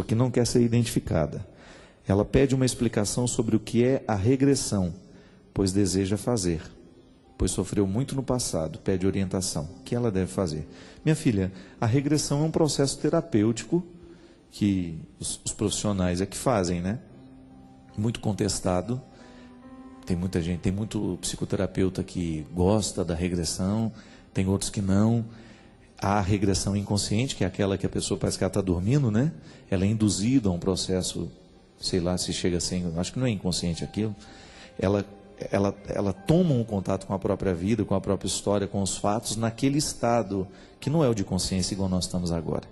que não quer ser identificada. Ela pede uma explicação sobre o que é a regressão, pois deseja fazer, pois sofreu muito no passado, pede orientação. O que ela deve fazer? Minha filha, a regressão é um processo terapêutico que os profissionais é que fazem, né? Muito contestado. Tem muita gente, tem muito psicoterapeuta que gosta da regressão, tem outros que não. Há a regressão inconsciente, que é aquela que a pessoa parece que ela está dormindo, né? Ela é induzida a um processo, sei lá se chega assim, acho que não é inconsciente aquilo. Ela toma um contato com a própria vida, com a própria história, com os fatos, naquele estado que não é o de consciência igual nós estamos agora.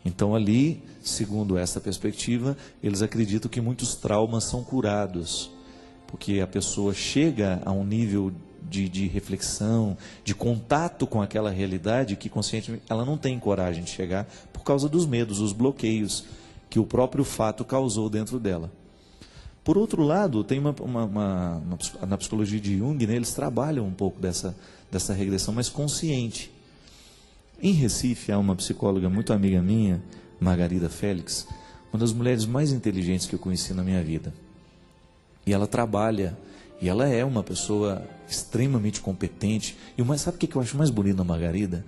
Então ali, segundo essa perspectiva, eles acreditam que muitos traumas são curados, porque a pessoa chega a um nível de reflexão, de contato com aquela realidade que conscientemente ela não tem coragem de chegar por causa dos medos, os bloqueios que o próprio fato causou dentro dela. Por outro lado, tem na psicologia de Jung, né, eles trabalham um pouco dessa regressão mais consciente. Em Recife, há uma psicóloga muito amiga minha, Margarida Félix, uma das mulheres mais inteligentes que eu conheci na minha vida. E ela trabalha, e ela é uma pessoa extremamente competente. Sabe o que eu acho mais bonito na Margarida?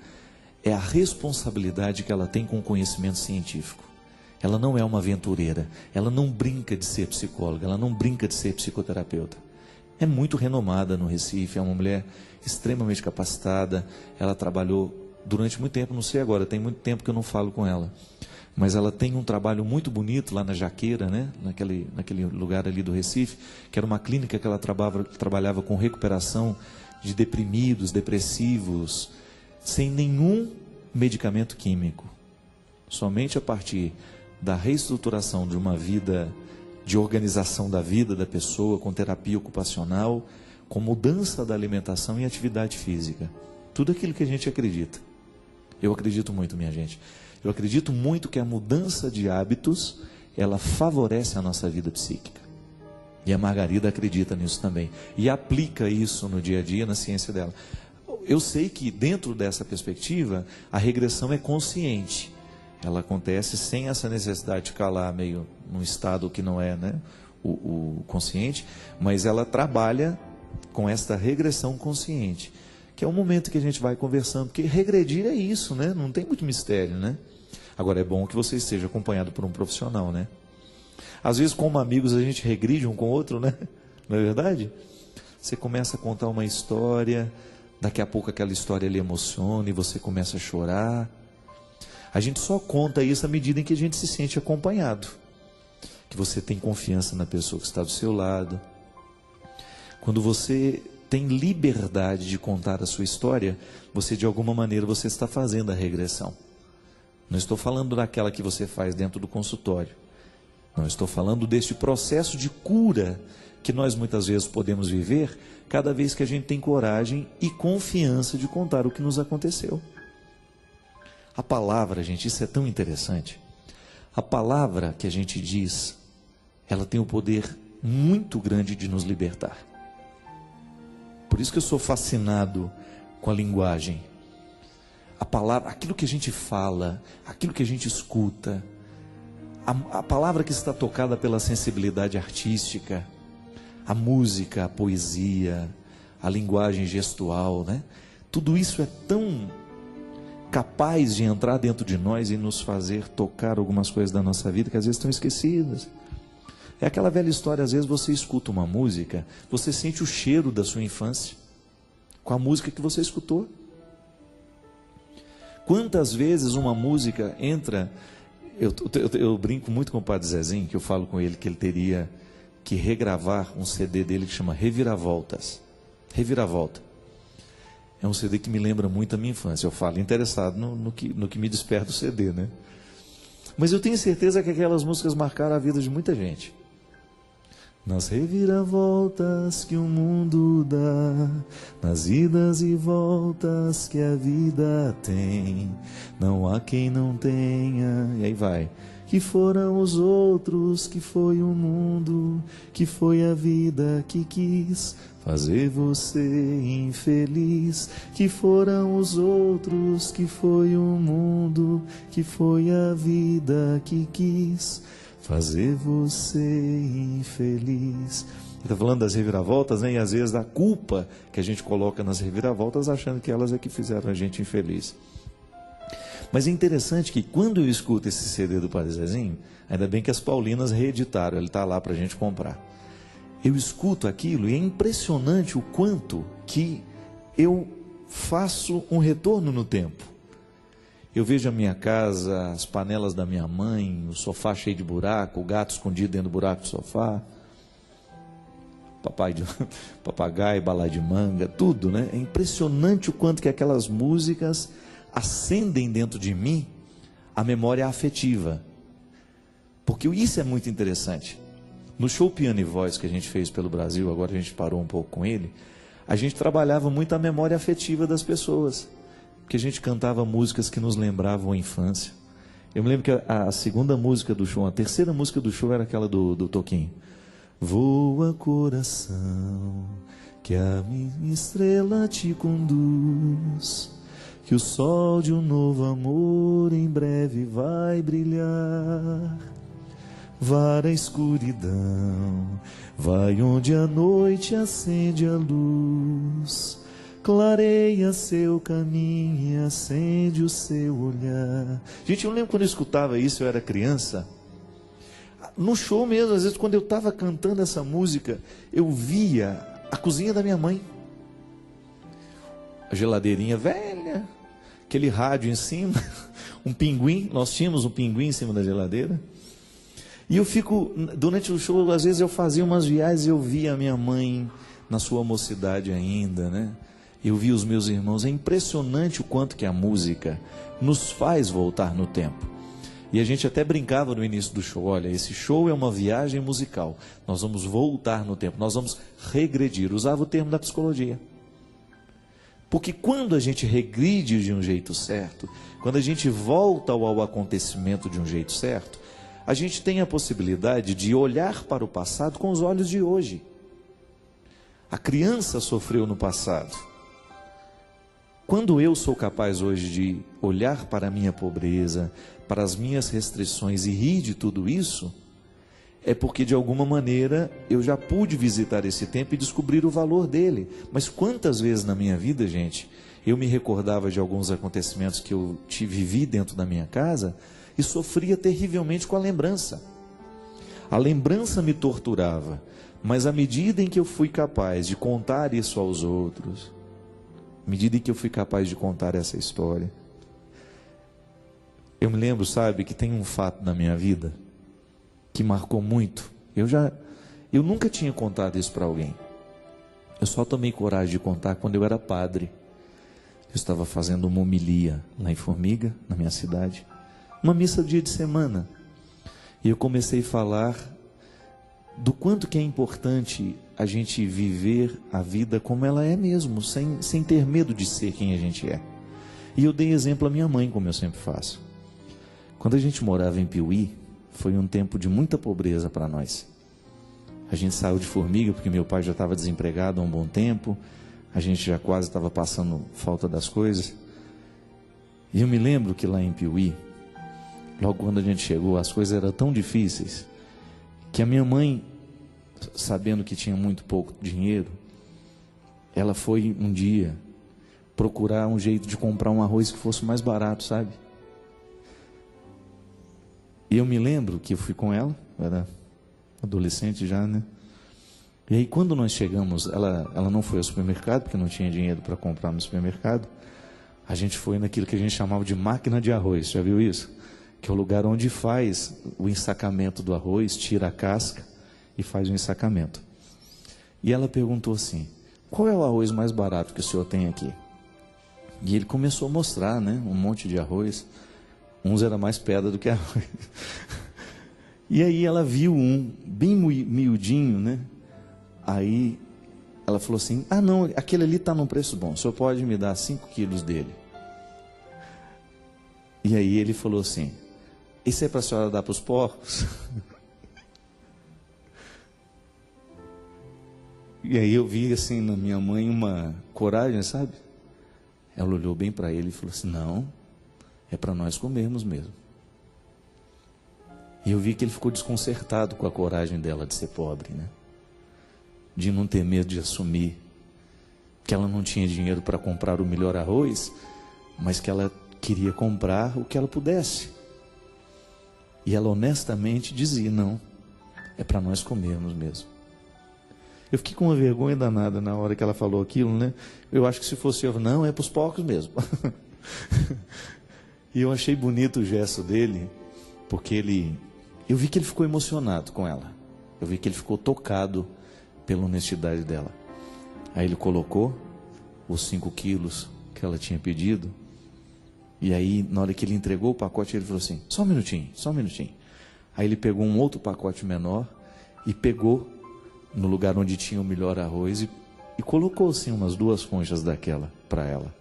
É a responsabilidade que ela tem com o conhecimento científico. Ela não é uma aventureira, ela não brinca de ser psicóloga, ela não brinca de ser psicoterapeuta. É muito renomada no Recife, é uma mulher extremamente capacitada, ela trabalhou durante muito tempo, não sei agora, tem muito tempo que eu não falo com ela. Mas ela tem um trabalho muito bonito lá na Jaqueira, né? naquele lugar ali do Recife, que era uma clínica que ela trabalhava com recuperação de deprimidos, depressivos, sem nenhum medicamento químico. Somente a partir da reestruturação de uma vida, de organização da vida da pessoa, com terapia ocupacional, com mudança da alimentação e atividade física. Tudo aquilo que a gente acredita. Eu acredito muito, minha gente. Eu acredito muito que a mudança de hábitos, ela favorece a nossa vida psíquica. E a Margarida acredita nisso também. E aplica isso no dia a dia, na ciência dela. Eu sei que dentro dessa perspectiva, a regressão é consciente. Ela acontece sem essa necessidade de ficar lá meio num estado que não é, né, o consciente, mas ela trabalha com esta regressão consciente, que é o momento que a gente vai conversando, porque regredir é isso, né? Não tem muito mistério, né? Agora é bom que você esteja acompanhado por um profissional, né? Às vezes, como amigos, a gente regride um com o outro, né? Não é verdade? Você começa a contar uma história, daqui a pouco aquela história lhe emociona e você começa a chorar. A gente só conta isso à medida em que a gente se sente acompanhado, que você tem confiança na pessoa que está do seu lado. Quando você tem liberdade de contar a sua história, você de alguma maneira você está fazendo a regressão. Não estou falando daquela que você faz dentro do consultório. Não estou falando deste processo de cura que nós muitas vezes podemos viver cada vez que a gente tem coragem e confiança de contar o que nos aconteceu. A palavra, gente, isso é tão interessante. A palavra que a gente diz, ela tem um poder muito grande de nos libertar. Por isso que eu sou fascinado com a linguagem. A palavra, aquilo que a gente fala, aquilo que a gente escuta, a palavra que está tocada pela sensibilidade artística, a música, a poesia, a linguagem gestual, né? Tudo isso é tão capaz de entrar dentro de nós e nos fazer tocar algumas coisas da nossa vida que às vezes estão esquecidas. É aquela velha história, às vezes você escuta uma música, você sente o cheiro da sua infância com a música que você escutou. Quantas vezes uma música entra... Eu brinco muito com o Padre Zezinho, que eu falo com ele que ele teria que regravar um CD dele que chama Reviravoltas. Reviravolta. É um CD que me lembra muito a minha infância. Eu falo interessado no que me desperta o CD, né? Mas eu tenho certeza que aquelas músicas marcaram a vida de muita gente. Nas reviravoltas que o mundo dá, nas idas e voltas que a vida tem, não há quem não tenha, e aí vai, que foram os outros, que foi o mundo, que foi a vida que quis fazer você infeliz, que foram os outros, que foi o mundo, que foi a vida que quis fazer você infeliz. Ele está falando das reviravoltas, né? E às vezes da culpa que a gente coloca nas reviravoltas, achando que elas é que fizeram a gente infeliz. Mas é interessante que quando eu escuto esse CD do Padre Zezinho, ainda bem que as Paulinas reeditaram, ele está lá para a gente comprar. Eu escuto aquilo e é impressionante o quanto que eu faço um retorno no tempo. Eu vejo a minha casa, as panelas da minha mãe, o sofá cheio de buraco, o gato escondido dentro do buraco do sofá, papagaio, bala de manga, tudo, né? É impressionante o quanto que aquelas músicas acendem dentro de mim a memória afetiva. Porque isso é muito interessante. No show Piano e Voz que a gente fez pelo Brasil, agora a gente parou um pouco com ele, a gente trabalhava muito a memória afetiva das pessoas. Porque a gente cantava músicas que nos lembravam a infância. Eu me lembro que a segunda música do show, a terceira música do show era aquela do Toquinho. Voa coração, que a minha estrela te conduz, que o sol de um novo amor em breve vai brilhar. Vara a escuridão, vai onde a noite acende a luz, clareia seu caminho e acende o seu olhar. Gente, eu lembro quando eu escutava isso, eu era criança, no show mesmo, às vezes quando eu estava cantando essa música, eu via a cozinha da minha mãe, a geladeirinha velha, aquele rádio em cima, um pinguim, nós tínhamos um pinguim em cima da geladeira, e eu fico, durante o show, às vezes eu fazia umas viagens e eu via a minha mãe na sua mocidade ainda, né? Eu via os meus irmãos. É impressionante o quanto que a música nos faz voltar no tempo. E a gente até brincava no início do show, olha, esse show é uma viagem musical, nós vamos voltar no tempo, nós vamos regredir, usava o termo da psicologia. Porque quando a gente regride de um jeito certo, quando a gente volta ao acontecimento de um jeito certo, a gente tem a possibilidade de olhar para o passado com os olhos de hoje. A criança sofreu no passado. Quando eu sou capaz hoje de olhar para a minha pobreza, para as minhas restrições e rir de tudo isso, é porque de alguma maneira eu já pude visitar esse tempo e descobrir o valor dele. Mas quantas vezes na minha vida, gente, eu me recordava de alguns acontecimentos que eu vivi dentro da minha casa e sofria terrivelmente com a lembrança. A lembrança me torturava, mas à medida em que eu fui capaz de contar isso aos outros, à medida em que eu fui capaz de contar essa história, eu me lembro, sabe, que tem um fato na minha vida que marcou muito. Eu nunca tinha contado isso para alguém. Eu só tomei coragem de contar quando eu era padre. Eu estava fazendo uma homilia lá em Formiga, na minha cidade, uma missa dia de semana. E eu comecei a falar do quanto que é importante a gente viver a vida como ela é mesmo, sem ter medo de ser quem a gente é. E eu dei exemplo à minha mãe, como eu sempre faço. Quando a gente morava em Piuí, foi um tempo de muita pobreza para nós. A gente saiu de Formiga porque meu pai já estava desempregado há um bom tempo, a gente já quase estava passando falta das coisas. E eu me lembro que lá em Piuí, logo quando a gente chegou, as coisas eram tão difíceis, que a minha mãe, sabendo que tinha muito pouco dinheiro, ela foi um dia procurar um jeito de comprar um arroz que fosse mais barato, sabe? E eu me lembro que eu fui com ela, eu era adolescente já, né? E aí quando nós chegamos, ela não foi ao supermercado, porque não tinha dinheiro para comprar no supermercado. A gente foi naquilo que a gente chamava de máquina de arroz, já viu isso? Que é o lugar onde faz o ensacamento do arroz, tira a casca e faz o ensacamento. E ela perguntou assim, qual é o arroz mais barato que o senhor tem aqui? E ele começou a mostrar, né, um monte de arroz. Uns era mais pedra do que arroz. E aí ela viu um bem miudinho, né? Aí ela falou assim, ah não, aquele ali está num preço bom, o senhor pode me dar 5 quilos dele. E aí ele falou assim, isso é para a senhora dar para os porcos? E aí eu vi assim na minha mãe uma coragem, sabe? Ela olhou bem para ele e falou assim: não, é para nós comermos mesmo. E eu vi que ele ficou desconcertado com a coragem dela de ser pobre, né? De não ter medo de assumir que ela não tinha dinheiro para comprar o melhor arroz, mas que ela queria comprar o que ela pudesse. E ela honestamente dizia: não, é para nós comermos mesmo. Eu fiquei com uma vergonha danada na hora que ela falou aquilo, né? Eu acho que se fosse eu, não, é para os porcos mesmo. E eu achei bonito o gesto dele, porque eu vi que ele ficou emocionado com ela. Eu vi que ele ficou tocado pela honestidade dela. Aí ele colocou os 5 quilos que ela tinha pedido. E aí, na hora que ele entregou o pacote, ele falou assim: só um minutinho, só um minutinho. Aí ele pegou um outro pacote menor e pegou no lugar onde tinha o melhor arroz e colocou assim umas 2 conchas daquela para ela.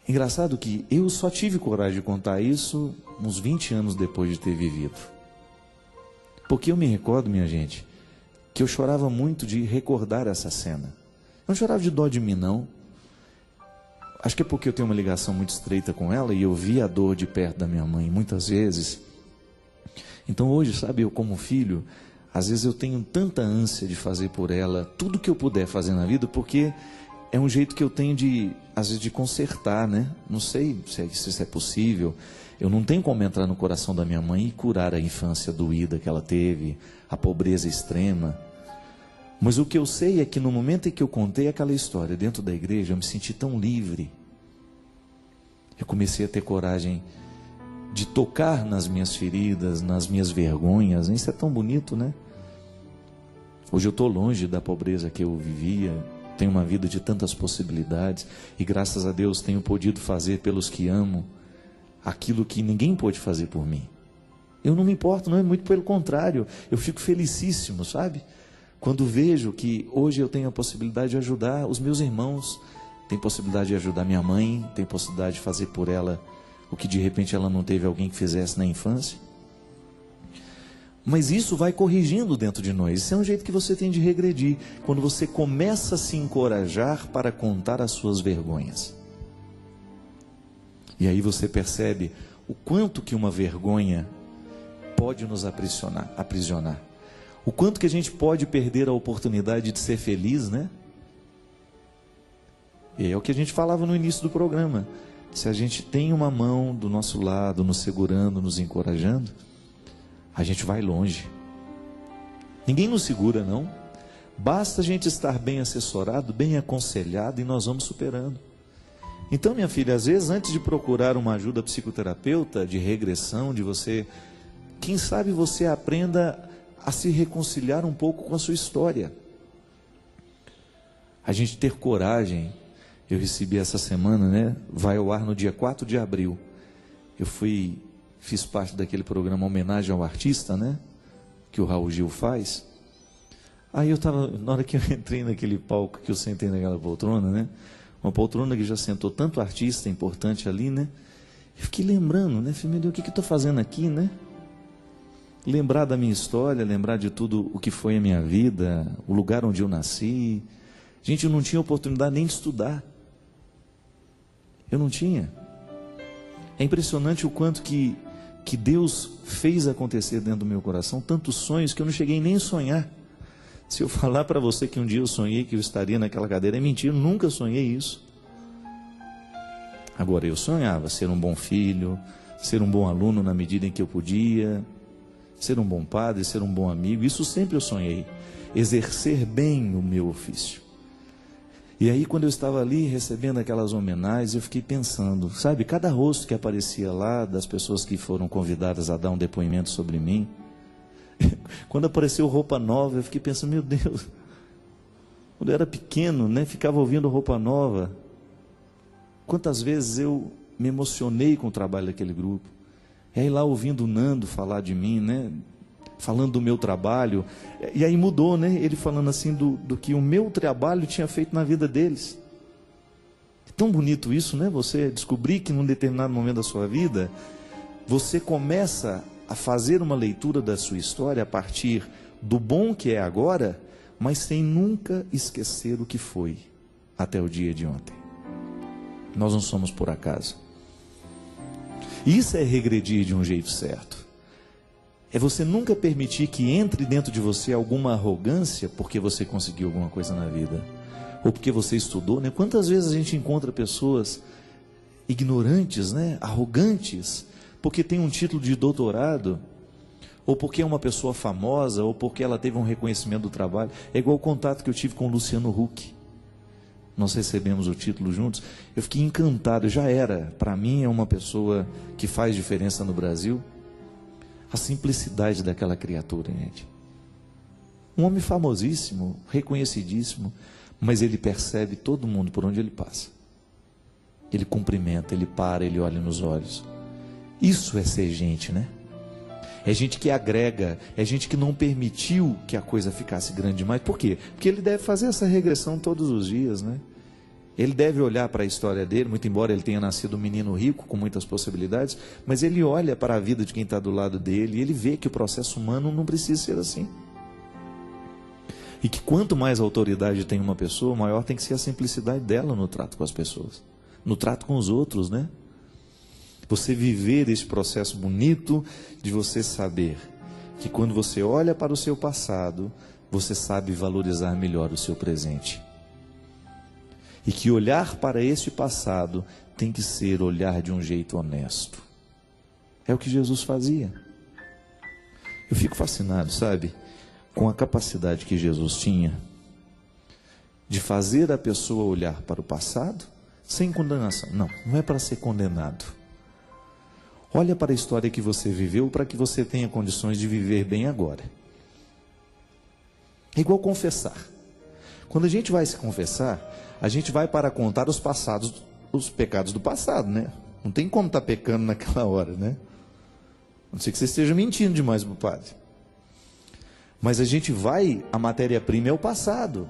Engraçado que eu só tive coragem de contar isso uns 20 anos depois de ter vivido. Porque eu me recordo, minha gente, que eu chorava muito de recordar essa cena. Eu não chorava de dó de mim, não. Acho que é porque eu tenho uma ligação muito estreita com ela e eu vi a dor de perto da minha mãe muitas vezes. Então hoje, sabe, eu como filho, às vezes eu tenho tanta ânsia de fazer por ela tudo que eu puder fazer na vida, porque é um jeito que eu tenho de, às vezes, de consertar, né? Não sei se isso é possível. Eu não tenho como entrar no coração da minha mãe e curar a infância doída que ela teve, a pobreza extrema. Mas o que eu sei é que no momento em que eu contei aquela história dentro da igreja, eu me senti tão livre. Eu comecei a ter coragem de tocar nas minhas feridas, nas minhas vergonhas. Isso é tão bonito, né? Hoje eu estou longe da pobreza que eu vivia, tenho uma vida de tantas possibilidades e graças a Deus tenho podido fazer pelos que amo aquilo que ninguém pôde fazer por mim. Eu não me importo, não é muito pelo contrário, eu fico felicíssimo, sabe? Quando vejo que hoje eu tenho a possibilidade de ajudar os meus irmãos, tenho possibilidade de ajudar minha mãe, tenho possibilidade de fazer por ela o que de repente ela não teve alguém que fizesse na infância. Mas isso vai corrigindo dentro de nós. Isso é um jeito que você tem de regredir, quando você começa a se encorajar para contar as suas vergonhas. E aí você percebe o quanto que uma vergonha pode nos aprisionar. O quanto que a gente pode perder a oportunidade de ser feliz, né? E é o que a gente falava no início do programa. Se a gente tem uma mão do nosso lado, nos segurando, nos encorajando, a gente vai longe. Ninguém nos segura, não. Basta a gente estar bem assessorado, bem aconselhado e nós vamos superando. Então, minha filha, às vezes antes de procurar uma ajuda psicoterapeuta, de regressão, de você, quem sabe você aprenda a se reconciliar um pouco com a sua história. A gente ter coragem. Eu recebi essa semana, né? Vai ao ar no dia 4 de abril. Eu fiz parte daquele programa Homenagem ao Artista, né? Que o Raul Gil faz. Aí eu estava, na hora que eu entrei naquele palco, que eu sentei naquela poltrona, né? Uma poltrona que já sentou tanto artista importante ali, né? Eu fiquei lembrando, né? Falei, meu Deus, o que eu estou fazendo aqui, né? Lembrar da minha história, lembrar de tudo o que foi a minha vida, o lugar onde eu nasci. Gente, eu não tinha oportunidade nem de estudar. Eu não tinha. É impressionante o quanto que Deus fez acontecer dentro do meu coração, tantos sonhos que eu não cheguei nem a sonhar. Se eu falar para você que um dia eu sonhei que eu estaria naquela cadeira, é mentira, eu nunca sonhei isso. Agora, eu sonhava ser um bom filho, ser um bom aluno na medida em que eu podia, ser um bom padre, ser um bom amigo, isso sempre eu sonhei. Exercer bem o meu ofício. E aí, quando eu estava ali recebendo aquelas homenagens, eu fiquei pensando, sabe, cada rosto que aparecia lá, das pessoas que foram convidadas a dar um depoimento sobre mim, quando apareceu Roupa Nova, eu fiquei pensando, meu Deus, quando eu era pequeno, né, ficava ouvindo Roupa Nova, quantas vezes eu me emocionei com o trabalho daquele grupo, e aí lá ouvindo o Nando falar de mim, né, falando do meu trabalho, e aí mudou, né? Ele falando assim do que o meu trabalho tinha feito na vida deles. É tão bonito isso, né? Você descobrir que num determinado momento da sua vida, você começa a fazer uma leitura da sua história a partir do bom que é agora, mas sem nunca esquecer o que foi até o dia de ontem. Nós não somos por acaso. Isso é regredir de um jeito certo. É você nunca permitir que entre dentro de você alguma arrogância porque você conseguiu alguma coisa na vida, ou porque você estudou, né? Quantas vezes a gente encontra pessoas ignorantes, né? Arrogantes, porque tem um título de doutorado, ou porque é uma pessoa famosa, ou porque ela teve um reconhecimento do trabalho. É igual o contato que eu tive com o Luciano Huck. Nós recebemos o título juntos. Eu fiquei encantado, já era. Para mim é uma pessoa que faz diferença no Brasil. A simplicidade daquela criatura, gente. Um homem famosíssimo, reconhecidíssimo, mas ele percebe todo mundo por onde ele passa. Ele cumprimenta, ele para, ele olha nos olhos. Isso é ser gente, né? É gente que agrega, é gente que não permitiu que a coisa ficasse grande demais. Por quê? Porque ele deve fazer essa regressão todos os dias, né? Ele deve olhar para a história dele, muito embora ele tenha nascido um menino rico, com muitas possibilidades, mas ele olha para a vida de quem está do lado dele e ele vê que o processo humano não precisa ser assim. E que quanto mais autoridade tem uma pessoa, maior tem que ser a simplicidade dela no trato com as pessoas, no trato com os outros, né? Você viver esse processo bonito de você saber que quando você olha para o seu passado, você sabe valorizar melhor o seu presente. E que olhar para este passado tem que ser olhar de um jeito honesto. É o que Jesus fazia. Eu fico fascinado, sabe, com a capacidade que Jesus tinha de fazer a pessoa olhar para o passado sem condenação. Não, não é para ser condenado. Olha para a história que você viveu para que você tenha condições de viver bem agora. É igual confessar. Quando a gente vai se confessar, a gente vai para contar os passados, os pecados do passado, né? Não tem como estar pecando naquela hora, né? A não ser que você esteja mentindo demais para o padre. Mas a gente vai, a matéria-prima é o passado.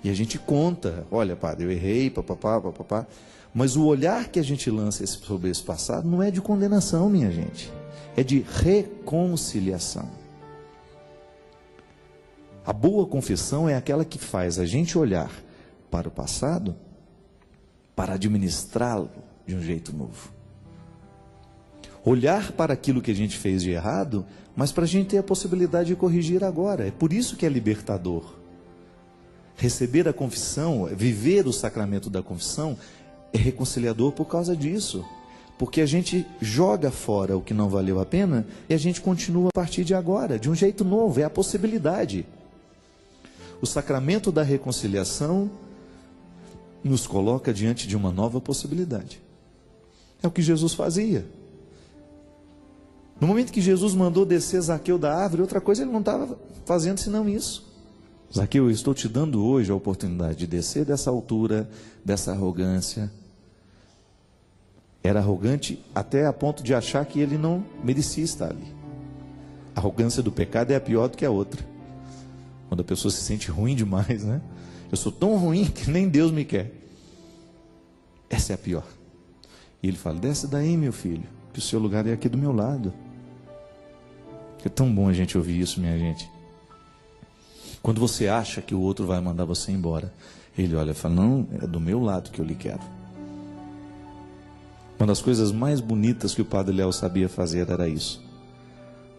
E a gente conta, olha, padre, eu errei, papapá, papapá. Mas o olhar que a gente lança sobre esse passado não é de condenação, minha gente. É de reconciliação. A boa confissão é aquela que faz a gente olhar para o passado para administrá-lo de um jeito novo. Olhar para aquilo que a gente fez de errado, mas para a gente ter a possibilidade de corrigir agora. É por isso que é libertador. Receber a confissão, viver o sacramento da confissão, é reconciliador por causa disso. Porque a gente joga fora o que não valeu a pena e a gente continua a partir de agora, de um jeito novo, é a possibilidade. O sacramento da reconciliação nos coloca diante de uma nova possibilidade. É o que Jesus fazia. No momento que Jesus mandou descer Zaqueu da árvore, outra coisa ele não estava fazendo senão isso. Zaqueu, eu estou te dando hoje a oportunidade de descer dessa altura, dessa arrogância. Era arrogante até a ponto de achar que ele não merecia estar ali. A arrogância do pecado é a pior do que a outra. Quando a pessoa se sente ruim demais, né? Eu sou tão ruim que nem Deus me quer. Essa é a pior. E ele fala, desce daí, meu filho, que o seu lugar é aqui do meu lado. É tão bom a gente ouvir isso, minha gente. Quando você acha que o outro vai mandar você embora, ele olha e fala, não, é do meu lado que eu lhe quero. Uma das coisas mais bonitas que o Padre Léo sabia fazer era isso.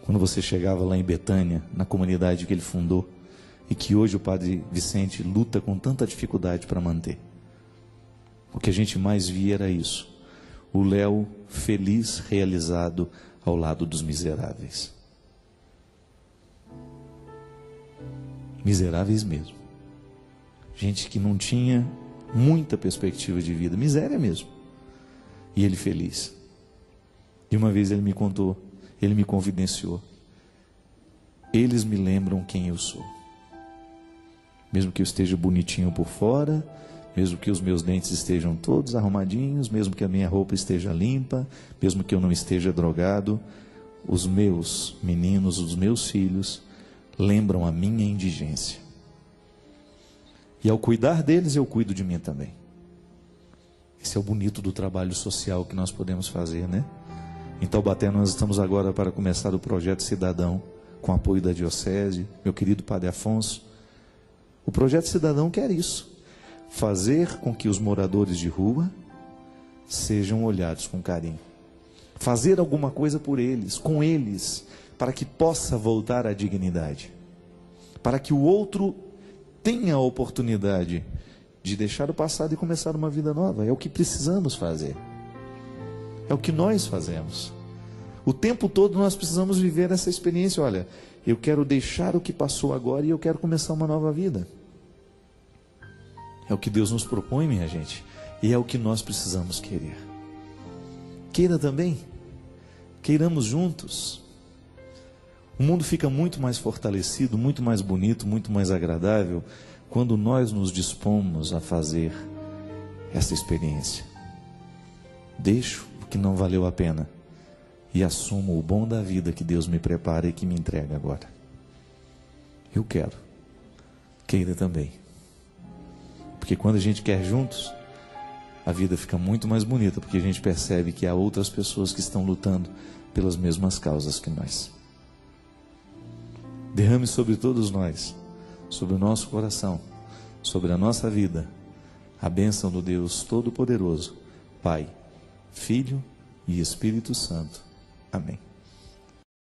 Quando você chegava lá em Betânia, na comunidade que ele fundou, e que hoje o Padre Vicente luta com tanta dificuldade para manter. O que a gente mais via era isso. O Léo feliz, realizado ao lado dos miseráveis. Miseráveis mesmo. Gente que não tinha muita perspectiva de vida. Miséria mesmo. E ele feliz. E uma vez ele me contou, ele me confidenciou. Eles me lembram quem eu sou. Mesmo que eu esteja bonitinho por fora, mesmo que os meus dentes estejam todos arrumadinhos, mesmo que a minha roupa esteja limpa, mesmo que eu não esteja drogado, os meus meninos, os meus filhos, lembram a minha indigência. E ao cuidar deles, eu cuido de mim também. Esse é o bonito do trabalho social que nós podemos fazer, né? Em Taubaté nós estamos agora para começar o projeto Cidadão, com apoio da Diocese, meu querido Padre Afonso. O projeto Cidadão quer isso, fazer com que os moradores de rua sejam olhados com carinho. Fazer alguma coisa por eles, com eles, para que possa voltar à dignidade. Para que o outro tenha a oportunidade de deixar o passado e começar uma vida nova. É o que precisamos fazer. É o que nós fazemos. O tempo todo nós precisamos viver essa experiência. Olha, eu quero deixar o que passou agora e eu quero começar uma nova vida. É o que Deus nos propõe, minha gente. E é o que nós precisamos querer. Queira também. Queiramos juntos. O mundo fica muito mais fortalecido, muito mais bonito, muito mais agradável, quando nós nos dispomos a fazer essa experiência. Deixo o que não valeu a pena e assumo o bom da vida que Deus me prepara e que me entrega agora. Eu quero. Queira também. Porque quando a gente quer juntos, a vida fica muito mais bonita, porque a gente percebe que há outras pessoas que estão lutando pelas mesmas causas que nós. Derrame sobre todos nós, sobre o nosso coração, sobre a nossa vida, a bênção do Deus Todo-Poderoso, Pai, Filho e Espírito Santo. Amém.